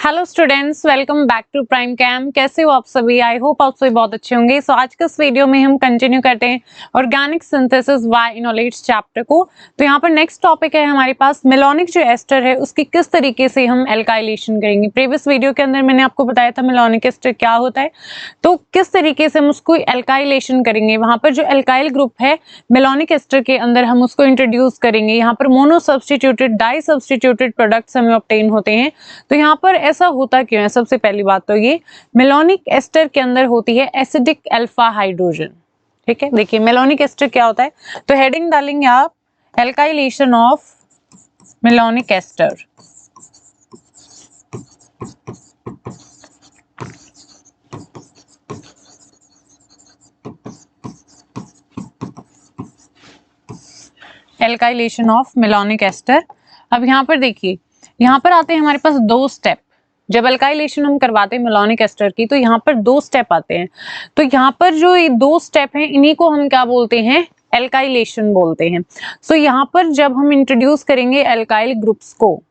Hello students, welcome back to Prime Cam. कैसे हो आप सभी? आई होप आप सभी बहुत अच्छे होंगे। सो आज के इस वीडियो में हम कंटिन्यू करते हैं ऑर्गेनिक सिंथेसिस बाय इनोलेट्स चैप्टर को। तो यहाँ पर नेक्स्ट टॉपिक है हमारे पास मेलोनिक जो एस्टर है उसकी किस तरीके से हम एल्काइलेशन करेंगे। प्रीवियस वीडियो के अंदर मैंने आपको बताया था मेलोनिक एस्टर क्या होता है, तो किस तरीके से हम उसको एल्काइलेशन करेंगे। वहां पर जो एल्काइल ग्रुप है मेलोनिक एस्टर के अंदर हम उसको इंट्रोड्यूस करेंगे। यहाँ पर mono substituted di substituted products हमें ऑब्टेन होते हैं। तो यहाँ पर ऐसा होता क्यों है? सबसे पहली बात तो ये मेलोनिक एस्टर के अंदर होती है एसिडिक अल्फा हाइड्रोजन। ठीक है, देखिए मेलोनिक एस्टर क्या होता है, तो हेडिंग डालेंगे आप alkylation of malonic ester. Alkylation of malonic ester. अब यहाँ पर देखिए, यहाँ पर आते हैं हमारे पास दो स्टेप। जब एल्काइलेशन हम करवाते हैं मेलोनिक एस्टर की तो यहाँ पर दो स्टेप आते हैं। तो यहाँ पर जो ये दो स्टेप हैं इन्हीं को हम क्या बोलते हैं? एल्काइलेशन बोलते हैं। सो यहाँ पर जब हम इंट्रोड्यूस करेंगे एल्काइल ग्रुप्स को,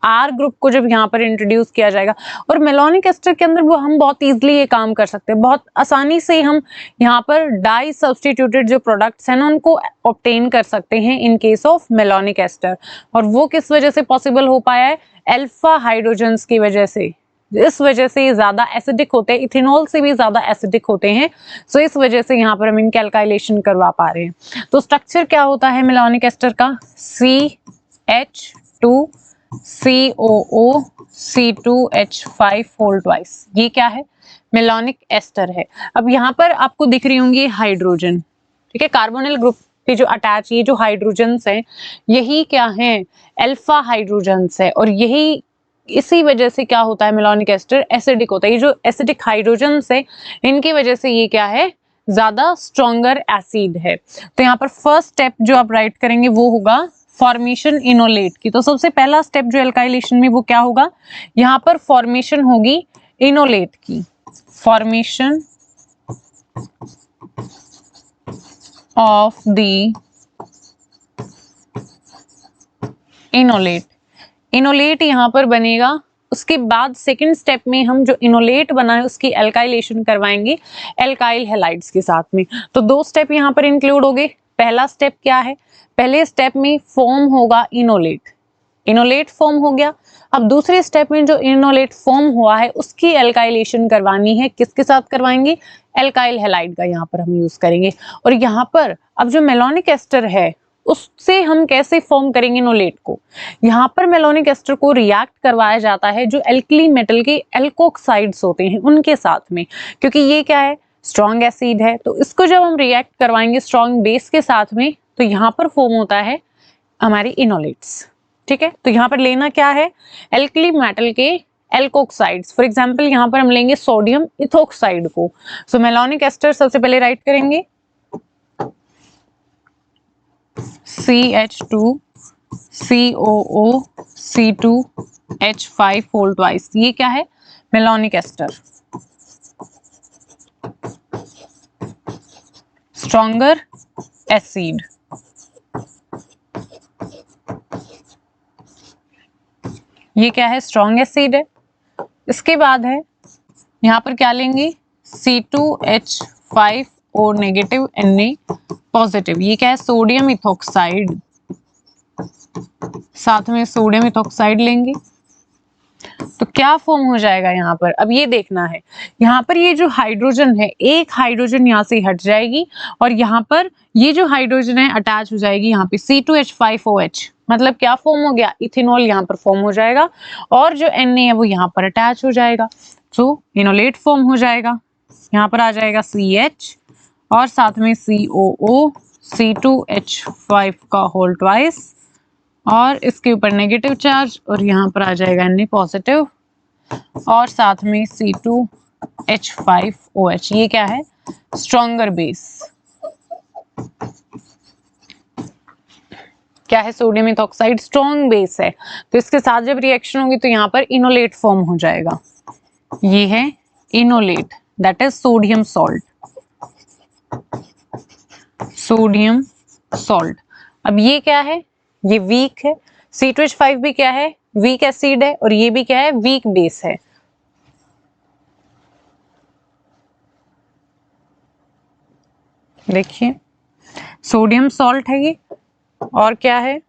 आर ग्रुप को जब यहाँ पर इंट्रोड्यूस किया जाएगा, और मेलोनिक एस्टर के अंदर वो हम बहुत इजीली ये काम कर सकते हैं। बहुत आसानी से हम यहाँ पर डाई सब्सटीट्यूटेड जो प्रोडक्ट्स हैं ना उनको ऑब्टेन कर सकते हैं in case of malonic ester. और वो किस वजह से पॉसिबल हो पाया है? अल्फा हाइड्रोजन्स की वजह से। इस वजह से ये ज्यादा एसिडिक होते हैं, इथेनॉल से भी ज्यादा एसिडिक होते हैं। सो इस वजह से यहाँ पर हम इनके एल्काइलेशन करवा पा रहे हैं। तो स्ट्रक्चर क्या होता है मेलोनिक एस्टर का? CH2 COO C2H5 whole twice. ये क्या है? मेलोनिक एस्टर है। अब यहाँ पर आपको दिख रही होंगी हाइड्रोजन, ठीक है, कार्बोनिल ग्रुप पे जो अटैच ये जो हाइड्रोजन्स हैं यही क्या हैं? अल्फा हाइड्रोजन्स है। और यही इसी वजह से क्या होता है मेलोनिक एस्टर एसिडिक होता है। ये जो एसिडिक हाइड्रोजन्स है इनकी वजह से ये क्या है? ज्यादा स्ट्रॉन्गर एसिड है। तो यहाँ पर फर्स्ट स्टेप जो आप राइट करेंगे वो होगा फॉर्मेशन इनोलेट की। तो सबसे पहला स्टेप जो एल्काइलेशन में वो क्या होगा? यहाँ पर फॉर्मेशन होगी इनोलेट की। Formation of the enolate. Enolate यहाँ पर बनेगा। उसके बाद सेकंड स्टेप में हम जो इनोलेट बना है उसकी एल्काइलेशन करवाएंगे एल्काइल हैलाइड्स के साथ में। तो दो स्टेप यहाँ पर इंक्लूड हो गए। पहला स्टेप क्या है? पहले स्टेप में फॉर्म होगा इनोलेट, इनोलेट फॉर्म हो गया। अब दूसरे स्टेप में जो इनोलेट फॉर्म हुआ है उसकी एल्काइलेशन करवानी है। किसके साथ करवाएंगे? एल्काइल हैलाइड का यहाँ पर हम यूज करेंगे। और यहाँ पर अब जो मेलोनिक एस्टर है उससे हम कैसे फॉर्म करेंगे इनोलेट को? यहाँ पर मेलोनिक एस्टर को रिएक्ट करवाया जाता है जो एल्कली मेटल के एल्कोक्साइड्स होते हैं उनके साथ में, क्योंकि ये क्या है? स्ट्रॉन्ग एसिड है। तो इसको जब हम रिएक्ट करवाएंगे स्ट्रॉन्ग बेस के साथ में तो यहाँ पर फॉर्म होता है हमारी इनोलेट्स। ठीक है, तो यहाँ पर लेना क्या है? एल्कली मेटल के एल्कोक्साइड्स। फॉर एग्जांपल यहाँ पर हम लेंगे सोडियम इथोक्साइड को। सो मेलोनिक एस्टर सबसे पहले राइट करेंगे CH2 COO C2H5 whole twice. ये क्या है? Malonic ester. Stronger acid. ये क्या है? स्ट्रॉन्ग एसिड है। इसके बाद है यहाँ पर क्या लेंगे? C2H5O negative Na positive. ये क्या है? Sodium ethoxide. साथ में सोडियम इथोक्साइड लेंगे तो क्या फॉर्म हो जाएगा यहाँ पर? अब ये देखना है, यहाँ पर ये जो हाइड्रोजन है एक हाइड्रोजन यहाँ से हट जाएगी और यहाँ पर ये जो हाइड्रोजन है अटैच हो जाएगी यहाँ पे C2H5OH। मतलब क्या फॉर्म हो गया? इथेनॉल यहाँ पर फॉर्म हो जाएगा और जो Na है वो यहाँ पर अटैच हो जाएगा। सो इनोलेट फॉर्म हो जाएगा। यहाँ पर आ जाएगा CH और साथ में COO C2H5 का होल ट्वाइस और इसके ऊपर नेगेटिव चार्ज और यहाँ पर आ जाएगा Na पॉजिटिव और साथ में C2H5OH। ये क्या है? Stronger base. क्या है? सोडियम इथोक्साइड स्ट्रॉन्ग बेस है। तो इसके साथ जब रिएक्शन होगी तो यहाँ पर इनोलेट फॉर्म हो जाएगा। ये है enolate, that is sodium salt. Sodium salt. अब ये क्या है? ये वीक है। C2H5 भी क्या है? वीक एसिड है और ये भी क्या है, वीक बेस है। देखिए सोडियम सॉल्ट है ये, और क्या है,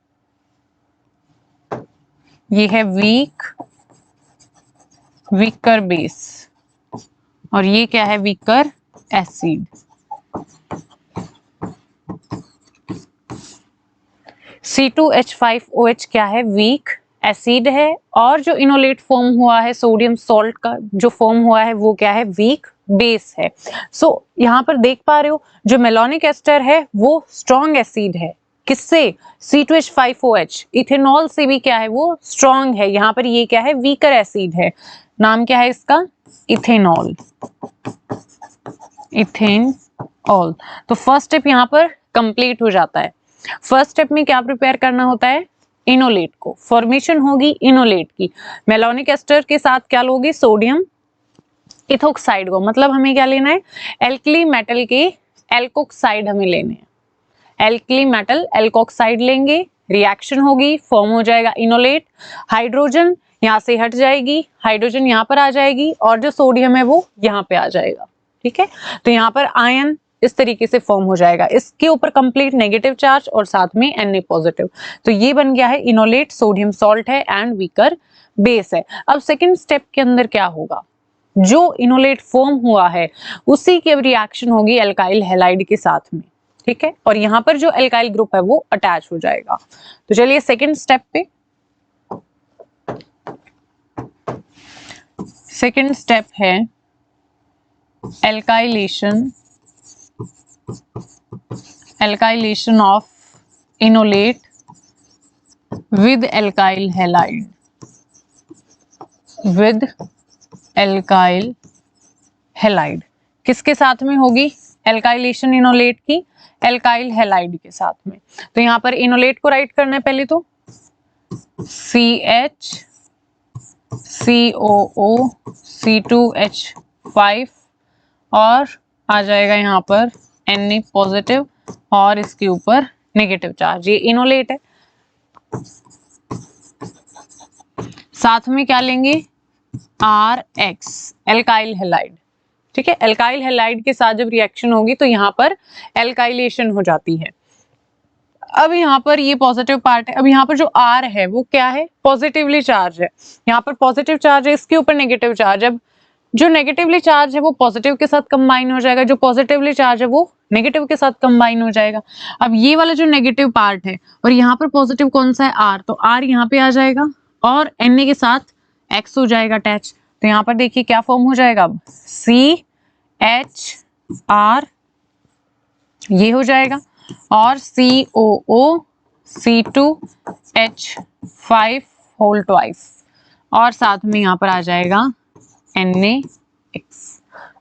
ये है वीकर बेस, और ये क्या है, वीकर एसिड। C2H5OH क्या है, वीक एसिड है, और जो इनोलेट फॉर्म हुआ है सोडियम सॉल्ट का जो फॉर्म हुआ है वो क्या है, वीक बेस है। सो यहाँ पर देख पा रहे हो जो मेलोनिक एस्टर है वो स्ट्रॉन्ग एसिड है, किससे, C2H5OH, इथेनॉल से भी क्या है वो स्ट्रॉन्ग है। यहाँ पर ये क्या है, वीकर एसिड है, नाम क्या है इसका, इथेनॉल, इथेनॉल। तो फर्स्ट स्टेप यहाँ पर कंप्लीट हो जाता है। फर्स्ट स्टेप में क्या प्रिपेयर करना होता है, इनोलेट को, फॉर्मेशन होगी इनोलेट की। मेलोनिक एस्टर के साथ क्या लोगे, सोडियम इथोक्साइड को, मतलब हमें क्या लेना है, एल्कली मेटल के एल्कोक्साइड हमें लेने हैं, एल्कली मेटल एल्कोक्साइड लेंगे, रिएक्शन होगी, फॉर्म हो जाएगा इनोलेट, हाइड्रोजन यहाँ से हट जाएगी, हाइड्रोजन यहाँ पर आ जाएगी, और जो सोडियम है वो यहाँ पे आ जाएगा। ठीक है, तो यहाँ पर आयन इस तरीके से फॉर्म हो जाएगा, इसके ऊपर कंप्लीट नेगेटिव चार्ज और साथ में Na पॉजिटिव। तो ये बन गया है इनोलेट, सोडियम सॉल्ट है एंड वीकर बेस है। अब सेकंड स्टेप के अंदर क्या होगा, जो इनोलेट फॉर्म हुआ है उसी की अब रिएक्शन होगी एल्काइल हैलाइड के साथ में। ठीक है, और यहाँ पर जो एल्काइल ग्रुप है वो अटैच हो जाएगा। तो चलिए सेकंड स्टेप पे, सेकंड स्टेप है alkylation of enolate with alkyl halide, with alkyl halide. किसके साथ में होगी एल्काइलेशन इनोलेट की, एल्काइल हैलाइड के साथ में। तो यहाँ पर इनोलेट को राइट करना है पहले तो CH, COO, C2H5 और आ जाएगा यहाँ पर Na पॉजिटिव और इसके ऊपर नेगेटिव चार्ज, ये इनोलेट है। साथ में क्या लेंगे, RX एल्काइल हैलाइड। ठीक है, एल्काइल हैलाइड के साथ जब रिएक्शन होगी तो यहाँ पर एल्काइलेशन हो जाती है। अब यहाँ पर ये पॉजिटिव पार्ट है, अब यहाँ पर जो R है वो क्या है, पॉजिटिवली चार्ज है, यहाँ पर पॉजिटिव चार्ज है, इसके ऊपर नेगेटिव चार्ज। अब जो नेगेटिवली चार्ज है वो पॉजिटिव के साथ कंबाइन हो जाएगा, जो पॉजिटिवली चार्ज है वो नेगेटिव के साथ कंबाइन हो जाएगा। अब ये वाला जो नेगेटिव पार्ट है और यहाँ पर पॉजिटिव कौन सा है, R, तो R यहाँ पे आ जाएगा और Na के साथ X हो जाएगा अटैच। तो यहाँ पर देखिए क्या फॉर्म हो जाएगा, अब CHR ये हो जाएगा और COO C2H5 होल ट्वाइस, और साथ में यहाँ पर आ जाएगा NaX,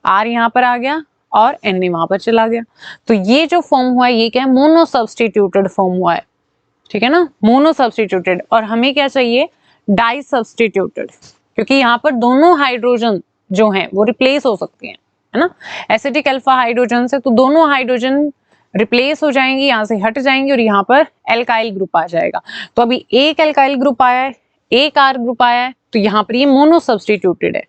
R यहाँ पर आ गया और Na वहां पर चला गया। तो ये जो फॉर्म हुआ है ये क्या है, मोनो सब्स्टिट्यूटेड फॉर्म हुआ है। ठीक है ना, मोनो सब्स्टिट्यूटेड, और हमें क्या चाहिए, डाई सब्स्टिट्यूटेड, क्योंकि यहाँ पर दोनों हाइड्रोजन जो हैं वो रिप्लेस हो सकते हैं, है ना, एसिडिक अल्फा हाइड्रोजन से, तो दोनों हाइड्रोजन रिप्लेस हो जाएंगी, यहाँ से हट जाएंगी और यहाँ पर एल्काइल ग्रुप आ जाएगा। तो अभी एक एल्काइल ग्रुप आया है, एक R ग्रुप आया है, तो यहाँ पर ये मोनो सब्स्टिट्यूटेड है।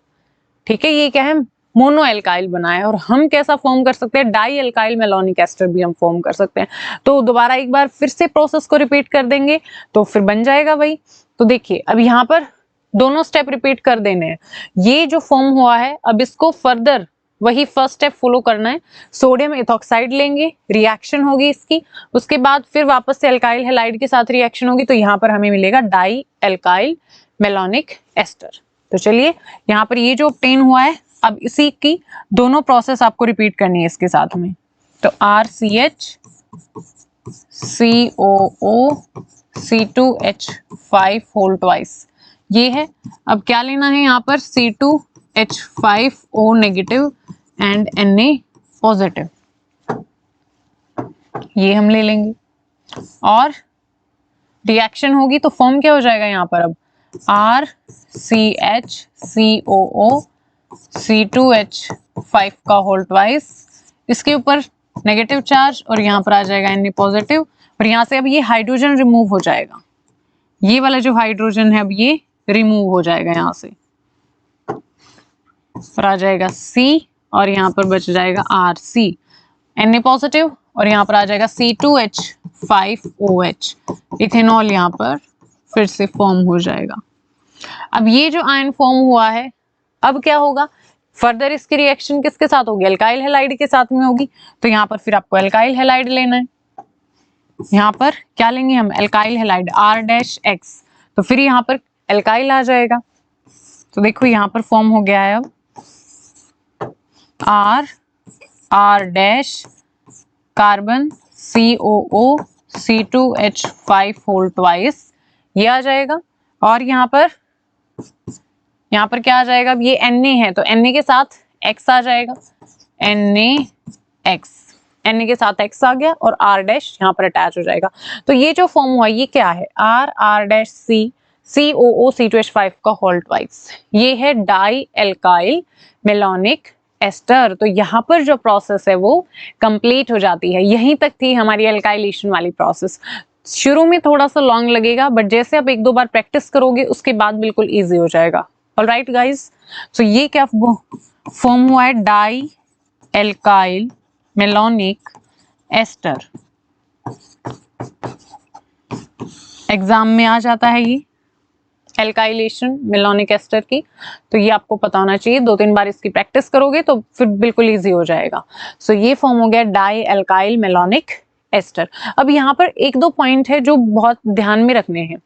ठीक है, ये क्या है, मोनो एल्काइल बना है, और हम कैसा फॉर्म कर सकते हैं, डाई एल्काइल मेलोनिक एस्टर भी हम फॉर्म कर सकते हैं। तो दोबारा एक बार फिर से प्रोसेस को रिपीट कर देंगे तो फिर बन जाएगा वही। तो देखिए अब यहाँ पर दोनों स्टेप रिपीट कर देने हैं, ये जो फॉर्म हुआ है अब इसको फर्दर वही फर्स्ट स्टेप फॉलो करना है, सोडियम इथोक्साइड लेंगे, रिएक्शन होगी इसकी, उसके बाद फिर वापस से एल्काइल हैलाइड के साथ रिएक्शन होगी, तो यहाँ पर हमें मिलेगा डाई एल्काइल मेलोनिक एस्टर। तो चलिए यहाँ पर ये जो ऑब्टेन हुआ है, अब इसी की दोनों प्रोसेस आपको रिपीट करनी है इसके साथ में। तो RCH COO C2H5 whole twice ये है। अब क्या लेना है यहाँ पर, C2H5O negative and Na positive, ये हम ले लेंगे, और रिएक्शन होगी तो फॉर्म क्या हो जाएगा यहाँ पर, अब RCH COO C2H5 का होल ट्वाइस, इसके ऊपर नेगेटिव चार्ज और यहाँ पर आ जाएगा Na पॉजिटिव, और यहाँ से अब ये हाइड्रोजन रिमूव हो जाएगा, ये वाला जो हाइड्रोजन है अब ये रिमूव हो जाएगा यहाँ से, और आ जाएगा C और यहाँ पर बच जाएगा RC Na पॉजिटिव, और यहाँ पर आ जाएगा C2H5OH, इथेनॉल यहाँ पर फिर से फॉर्म हो जाएगा। अब ये जो आयन फॉर्म हुआ है, अब क्या होगा, फर्दर इसकी रिएक्शन किसके साथ होगी, अल्काइल हैलाइड के साथ में होगी। तो यहाँ पर फिर आपको अल्काइल हैलाइड लेना है। यहाँ पर क्या लेंगे हम, अल्काइल हैलाइड R-X, तो फिर यहाँ पर अल्काइल आ जाएगा। तो देखो यहाँ पर फॉर्म हो गया है अब R carbon COO C2H5 twice, ये आ जाएगा। और यहाँ पर क्या आ जाएगा, अब ये Na है तो Na के साथ X आ जाएगा, NaX, Na के साथ X आ गया और R डैश यहाँ पर अटैच हो जाएगा। तो ये जो फॉर्म हुआ ये क्या है, R-C COO C2H5 का होल ट्वाइस, ये है डाई एल्काइल मेलोनिक एस्टर। तो यहाँ पर जो प्रोसेस है वो कंप्लीट हो जाती है। यहीं तक थी हमारी एल्काइलेशन वाली प्रोसेस। शुरू में थोड़ा सा लॉन्ग लगेगा, बट जैसे आप 1-2 बार प्रैक्टिस करोगे उसके बाद बिल्कुल इजी हो जाएगा। ऑलराइट गाइस, सो ये क्या फॉर्म हुआ है, di alkyl malonic ester. Exam में आ जाता है ये एल्काइलेशन मेलोनिक एस्टर की, तो ये आपको पता होना चाहिए। 2-3 बार इसकी प्रैक्टिस करोगे तो फिर बिल्कुल इजी हो जाएगा। सो ये फॉर्म हो गया डाई एल्काइल मेलोनिक एस्टर। अब यहाँ पर 1-2 पॉइंट है जो बहुत ध्यान में रखने हैं।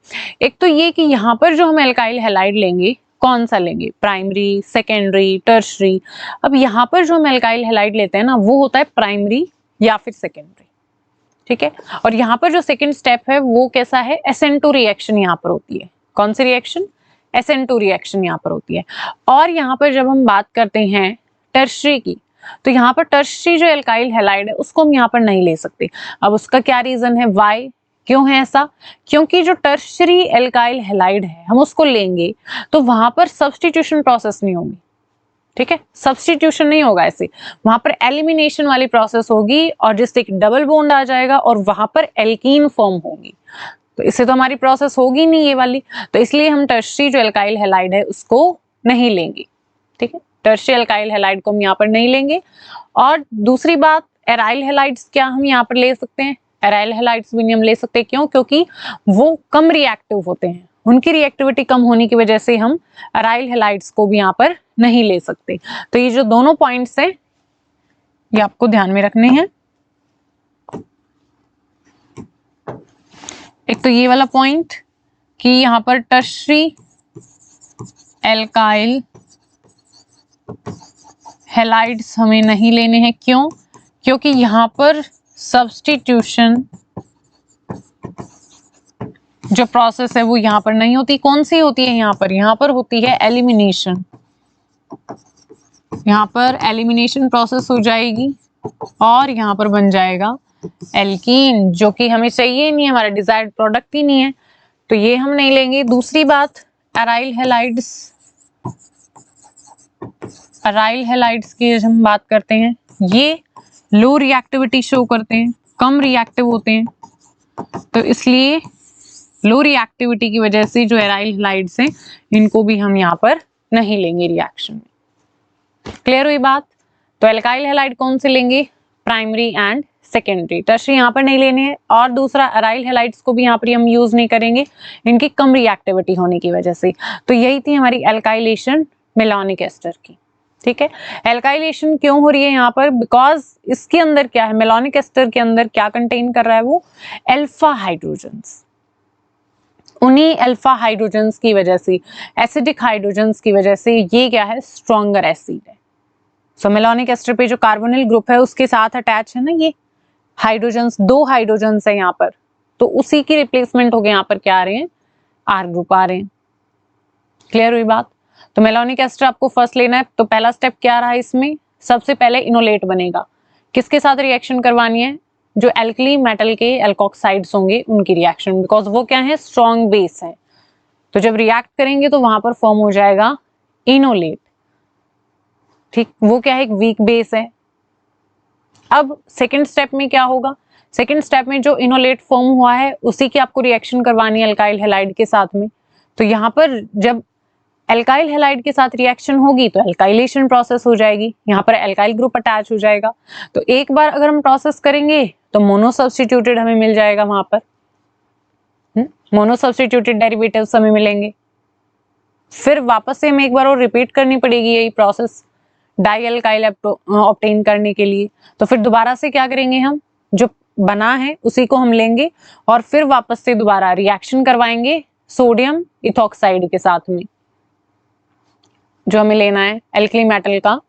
एक तो ये कि यहाँ पर जो हम एल्काइल हैलाइड लेंगे, कौन सा लेंगे, प्राइमरी, सेकेंडरी, टर्शरी। अब यहाँ पर जो हम एल्काइल हैलाइड लेते हैं ना, वो होता है प्राइमरी या फिर सेकेंडरी, ठीक है। और यहाँ पर जो सेकेंड स्टेप है वो कैसा है, SN2 रिएक्शन यहाँ पर होती है। कौन सी रिएक्शन, SN2 रिएक्शन यहाँ पर होती है। और यहाँ पर जब हम बात करते हैं टर्शरी की, तो यहाँ पर टर्शरी जो एल्काइल हैलाइड है उसको हम यहाँ पर नहीं ले सकते। अब उसका क्या रीजन है, वाई, क्यों है ऐसा, क्योंकि जो टर्शरी एल्काइल हैलाइड है हम उसको लेंगे तो वहां पर सब्स्टिट्यूशन प्रोसेस नहीं होगी, ठीक है, सब्स्टिट्यूशन नहीं होगा ऐसे, वहां पर एलिमिनेशन वाली प्रोसेस होगी और जिससे एक डबल बॉन्ड आ जाएगा और वहां पर एल्कीन फॉर्म होगी। तो इससे तो हमारी प्रोसेस होगी नहीं ये वाली, तो इसलिए हम टर्शरी जो एल्काइल हैलाइड है उसको नहीं लेंगे, ठीक है। टर्शरी एल्काइल हैलाइड को हम यहाँ पर नहीं लेंगे। और दूसरी बात, एराइल हैलाइड्स क्या हम यहाँ पर ले सकते हैं, एराइल हैलाइड्स भी नहीं हम ले सकते। क्यों, क्योंकि वो कम रिएक्टिव होते हैं, उनकी रिएक्टिविटी कम होने की वजह से हम एराइल हैलाइड्स को भी यहाँ पर नहीं ले सकते। तो ये जो दोनों पॉइंट्स हैं ये आपको ध्यान में रखने हैं। एक तो ये वाला पॉइंट कि यहाँ पर टर्शरी एल्काइल हैलाइड्स हमें नहीं लेने हैं। क्यों, क्योंकि यहाँ पर सब्स्टिट्यूशन जो प्रोसेस है वो यहाँ पर नहीं होती। कौन सी होती है यहाँ पर होती है एलिमिनेशन। यहाँ पर एलिमिनेशन प्रोसेस हो जाएगी और यहाँ पर बन जाएगा एल्कीन, जो कि हमें चाहिए नहीं है, हमारा डिजायर्ड प्रोडक्ट ही नहीं है, तो ये हम नहीं लेंगे। दूसरी बात, एराइल हैलाइड्स की जब हम बात करते हैं ये लो रिएक्टिविटी शो करते हैं, कम रिएक्टिव होते हैं, तो इसलिए लो रिएक्टिविटी की वजह से जो एराइल हैलाइड्स हैं इनको भी हम यहाँ पर नहीं लेंगे रिएक्शन में। क्लियर हुई बात। तो एल्काइल हैलाइड कौन से लेंगे, प्राइमरी एंड सेकेंडरी, टर्शरी यहाँ पर नहीं लेने हैं। और दूसरा, एराइल हैलाइड्स को भी यहाँ पर हम यूज नहीं करेंगे इनकी कम रिएक्टिविटी होने की वजह से। तो यही थी हमारी एल्काइलेशन मेलोनिक एस्टर की, ठीक है। एल्काइलेशन क्यों हो रही है यहाँ पर, बिकॉज इसके अंदर क्या है, मेलोनिक एस्टर के अंदर क्या कंटेन कर रहा है वो, अल्फा हाइड्रोजन्स। उन्हीं अल्फा हाइड्रोजन्स की वजह से, एसिडिक हाइड्रोजन्स की वजह से ये क्या है, स्ट्रॉन्गर एसिड है। सो मेलोनिक एस्टर पे जो कार्बोनिल ग्रुप है उसके साथ अटैच है ना ये हाइड्रोजन्स, 2 हाइड्रोजन्स है यहाँ पर, तो उसी की रिप्लेसमेंट हो गए यहाँ पर क्या आ रहे हैं, आर ग्रुप आ रहे हैं। क्लियर हुई बात। तो मेलोनिक एस्टर आपको फर्स्ट लेना है, तो पहला स्टेप क्या रहा इसमें, सबसे पहले इनोलेट बनेगा। किसके साथ रिएक्शन करवानी है, जो एल्कली मेटल के एल्कोक्साइड्स होंगे उनकी रिएक्शन, बिकॉज वो क्या है, स्ट्रॉन्ग बेस है। तो जब रिएक्ट करेंगे तो वहां पर फॉर्म हो जाएगा इनोलेट, ठीक। वो क्या है, एक वीक बेस है, अब सेकेंड स्टेप में क्या होगा, सेकेंड स्टेप में जो इनोलेट फॉर्म हुआ है उसी की आपको रिएक्शन करवानी है अल्काइल हैलाइड के साथ में। तो यहाँ पर जब एल्काइल हैलाइड के साथ रिएक्शन होगी तो एल्काइलेशन प्रोसेस हो जाएगी, यहाँ पर एल्काइल ग्रुप अटैच हो जाएगा। तो एक बार अगर हम प्रोसेस करेंगे तो मोनो सब्स्टिट्यूटेड हमें मिल जाएगा, वहां पर मोनो सब्स्टिट्यूटेड डेरिवेटिव्स हमें मिलेंगे। फिर वापस से हमें एक बार और रिपीट करनी पड़ेगी यही प्रोसेस डाई एल्काइल ऑब्टेन करने के लिए। तो फिर दोबारा से क्या करेंगे, हम जो बना है उसी को हम लेंगे और फिर वापस से दोबारा रिएक्शन करवाएंगे सोडियम इथॉक्साइड के साथ में, जो हमें लेना है एल्कली मेटल का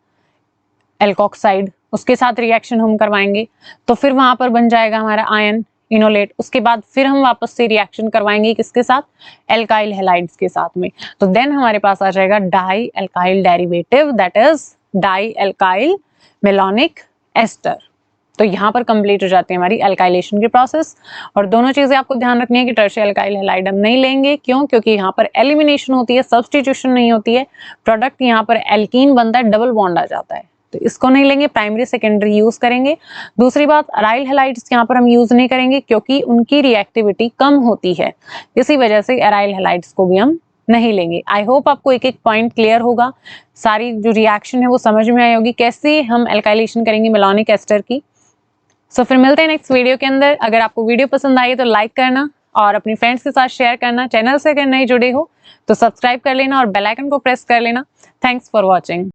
एल्कोक्साइड, उसके साथ रिएक्शन हम करवाएंगे। तो फिर वहां पर बन जाएगा हमारा आयन इनोलेट। उसके बाद फिर हम वापस से रिएक्शन करवाएंगे किसके साथ, एल्काइल हैलाइड्स के साथ में। तो देन हमारे पास आ जाएगा di alkyl derivative, that is di alkyl malonic ester. तो यहाँ पर कंप्लीट हो जाती है हमारी एल्काइलेशन की प्रोसेस। और दोनों चीजें आपको ध्यान रखनी है कि टर्शियल एल्काइल हैलाइड हम नहीं लेंगे, क्यों, क्योंकि यहाँ पर एलिमिनेशन होती है, सब्स्टिट्यूशन नहीं होती है, प्रोडक्ट यहाँ पर एल्कीन बनता है, डबल बॉन्ड आ जाता है, तो इसको नहीं लेंगे, प्राइमरी सेकेंडरी यूज करेंगे। दूसरी बात, अराइल हैलाइड्स यहाँ पर हम यूज नहीं करेंगे क्योंकि उनकी रिएक्टिविटी कम होती है, इसी वजह से अराइल हैलाइड्स को भी हम नहीं लेंगे। आई होप आपको एक एक पॉइंट क्लियर होगा, सारी जो रिएक्शन है वो समझ में आई होगी, कैसे हम एल्काइलेशन करेंगे मेलोनिक एस्टर की। सो फिर मिलते हैं नेक्स्ट वीडियो के अंदर। अगर आपको वीडियो पसंद आई तो लाइक करना और अपनी फ्रेंड्स के साथ शेयर करना। चैनल से अगर नए जुड़े हो तो सब्सक्राइब कर लेना और बेल आइकन को प्रेस कर लेना। Thanks for watching.